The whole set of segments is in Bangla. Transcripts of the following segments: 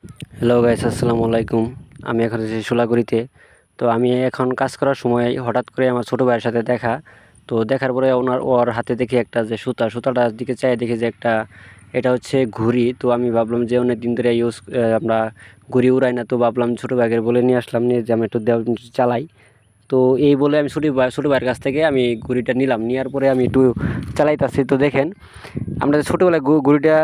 হ্যালো গাইস, আসসালামু আলাইকুম। আমি এখন আছি সোলাগুড়িতে। তো আমি এখন কাজ করার সময় হঠাৎ করে আমার ছোটো ভাইয়ের সাথে দেখা। তো দেখার পরে ওর হাতে দেখি একটা যে সুতাটার দিকে চাই দেখি যে এটা হচ্ছে ঘুড়ি। তো আমি ভাবলাম যে অনেক দিন ধরে আমরা ঘুড়ি উড়াই না, তো ভাবলাম ছোটো ভাইকে বলে নিয়ে আসলাম, নিয়ে যে আমি একটু চালাই। তো এই বলে আমি ছোটো ভাইয়ের কাছ থেকে আমি ঘুড়িটা নিলাম, নেওয়ার পরে আমি একটু চালাইতাছি। তো দেখেন, আমরা যে ছোটোবেলায় ঘুড়িটা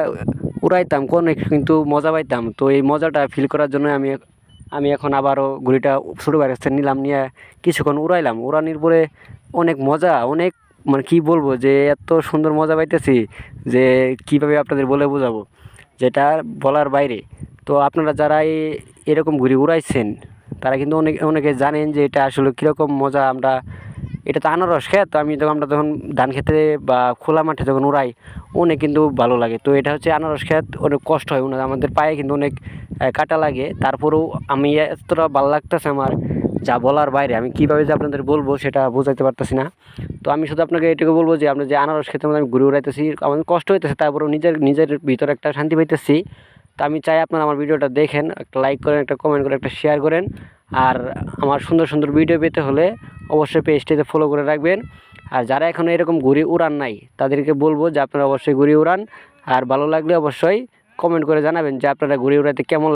উড়াইতাম অনেক কিন্তু মজা পাইতাম। তো এই মজাটা ফিল করার জন্য আমি আমি এখন আবারও ঘুড়িটা ছোটো ভাইয়ের কাছ থেকে নিলাম, নিয়ে কিছুক্ষণ উড়াইলাম। উড়ানোর পরে অনেক মজা, অনেক মানে কী বলবো, যে এত সুন্দর মজা পাইতেছি যে কীভাবে আপনাদের বলে বোঝাবো, যেটা বলার বাইরে। তো আপনারা যারা এরকম ঘুড়ি উড়াইছেন তারা কিন্তু অনেকে জানেন যে এটা আসলে কীরকম মজা। এটা তো আনারস খেত, তো আমরা যখন ধান খেতে বা খোলা মাঠে যখন উড়াই অনেক কিন্তু ভালো লাগে। তো এটা হচ্ছে আনারস খেত, অনেক কষ্ট হয়, আমাদের পায়ে কিন্তু অনেক কাটা লাগে। তারপরেও আমি এতটা ভালো লাগতেছে আমার, যা বলার বাইরে। আমি কীভাবে যে আপনাদের বলবো সেটা বোঝাতে পারতেছি না। তো আমি শুধু আপনাকে এটুকু বলবো যে আপনি যে আনারস খেতে আমি ঘুরে উড়াইতেছি, আমাদের কষ্ট হইতেছে, তারপরেও নিজের নিজের ভিতরে একটা শান্তি পাইতেছি। তো আমি চাই আপনারা আমার ভিডিওটা দেখেন, একটা লাইক করেন, একটা কমেন্ট করেন, একটা শেয়ার করেন। আর আমার সুন্দর সুন্দর ভিডিও পেতে হলে অবশ্যই পেজটিতে ফলো করে রাখবেন। আর যারা এখনও এরকম ঘুড়ি উড়ান নাই তাদেরকে বলবো যে আপনারা অবশ্যই ঘুড়ি উড়ান। আর ভালো লাগলে অবশ্যই কমেন্ট করে জানাবেন যে আপনারা ঘুড়ি উড়াতে কেমন